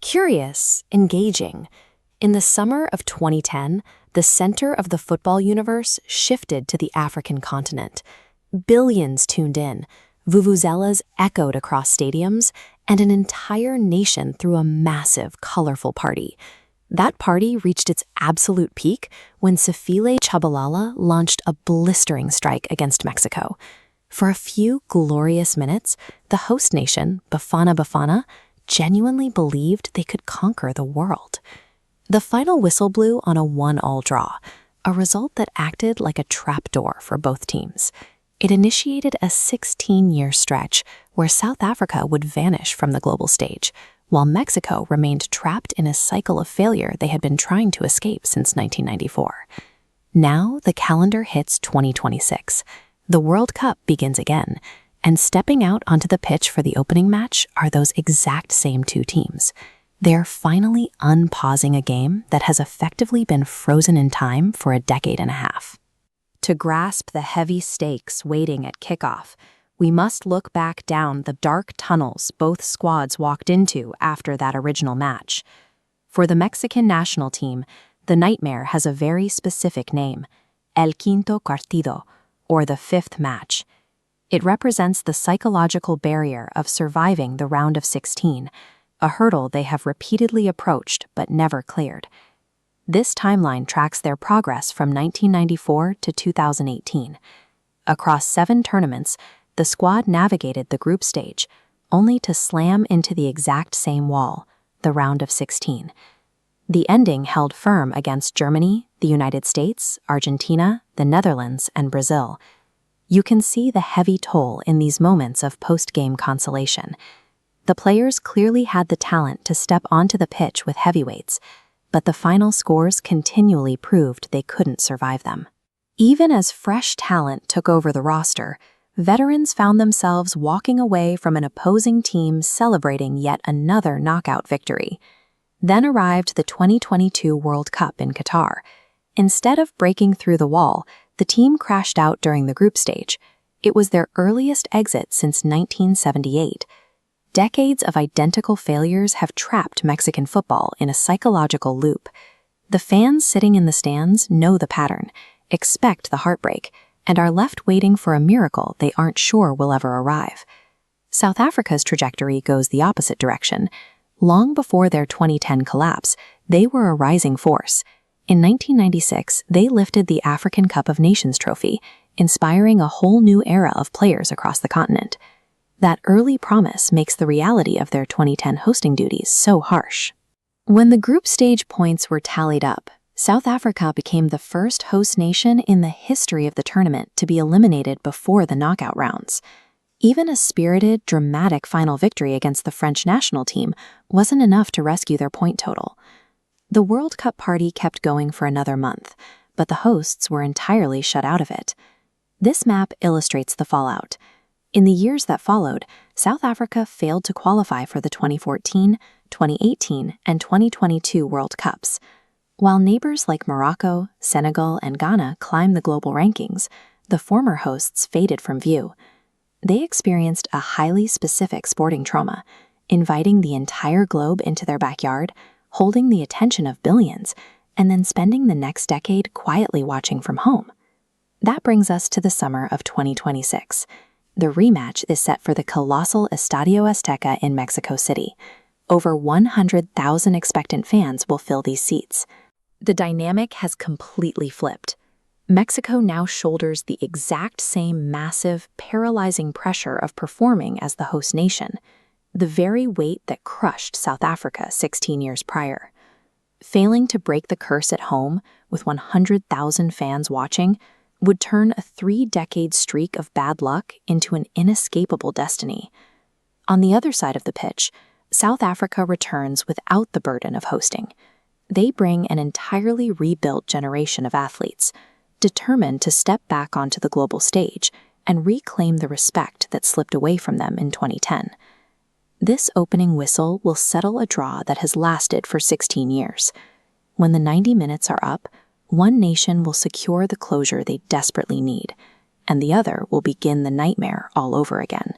Curious, engaging. In the summer of 2010, the center of the football universe shifted to the African continent. Billions tuned in, vuvuzelas echoed across stadiums, and an entire nation threw a massive, colorful party. That party reached its absolute peak when Sefile Chabalala launched a blistering strike against Mexico. For a few glorious minutes, the host nation, Bafana Bafana, genuinely believed they could conquer the world. The final whistle blew on a 1-1 draw, a result that acted like a trapdoor for both teams. It initiated a 16-year stretch where South Africa would vanish from the global stage, while Mexico remained trapped in a cycle of failure they had been trying to escape since 1994. Now the calendar hits 2026. The World Cup begins again, and stepping out onto the pitch for the opening match are those exact same two teams. They're finally unpausing a game that has effectively been frozen in time for a decade and a half. To grasp the heavy stakes waiting at kickoff, we must look back down the dark tunnels both squads walked into after that original match. For the Mexican national team, the nightmare has a very specific name, El Quinto Partido, or the fifth match. It represents the psychological barrier of surviving the round of 16, a hurdle they have repeatedly approached but never cleared. This timeline tracks their progress from 1994 to 2018. Across 7 tournaments, the squad navigated the group stage, only to slam into the exact same wall, the round of 16. The ending held firm against Germany, the United States, Argentina, the Netherlands, and Brazil. You can see the heavy toll in these moments of post-game consolation. The players clearly had the talent to step onto the pitch with heavyweights, but the final scores continually proved they couldn't survive them. Even as fresh talent took over the roster, veterans found themselves walking away from an opposing team celebrating yet another knockout victory. Then arrived the 2022 World Cup in Qatar. Instead of breaking through the wall, the team crashed out during the group stage. It was their earliest exit since 1978. Decades of identical failures have trapped Mexican football in a psychological loop. The fans sitting in the stands know the pattern, expect the heartbreak, and are left waiting for a miracle they aren't sure will ever arrive. South Africa's trajectory goes the opposite direction. Long before their 2010 collapse, they were a rising force. In 1996, they lifted the African Cup of Nations trophy, inspiring a whole new era of players across the continent. That early promise makes the reality of their 2010 hosting duties so harsh. When the group stage points were tallied up, South Africa became the first host nation in the history of the tournament to be eliminated before the knockout rounds. Even a spirited, dramatic final victory against the French national team wasn't enough to rescue their point total. The World Cup party kept going for another month, but the hosts were entirely shut out of it. This map illustrates the fallout. In the years that followed, South Africa failed to qualify for the 2014, 2018, and 2022 World Cups. While neighbors like Morocco, Senegal, and Ghana climbed the global rankings, the former hosts faded from view. They experienced a highly specific sporting trauma, inviting the entire globe into their backyard, holding the attention of billions, and then spending the next decade quietly watching from home. That brings us to the summer of 2026. The rematch is set for the colossal Estadio Azteca in Mexico City. Over 100,000 expectant fans will fill these seats. The dynamic has completely flipped. Mexico now shoulders the exact same massive, paralyzing pressure of performing as the host nation, the very weight that crushed South Africa 16 years prior. Failing to break the curse at home, with 100,000 fans watching, would turn a 3-decade streak of bad luck into an inescapable destiny. On the other side of the pitch, South Africa returns without the burden of hosting. They bring an entirely rebuilt generation of athletes, determined to step back onto the global stage and reclaim the respect that slipped away from them in 2010. This opening whistle will settle a draw that has lasted for 16 years. When the 90 minutes are up, one nation will secure the closure they desperately need, and the other will begin the nightmare all over again.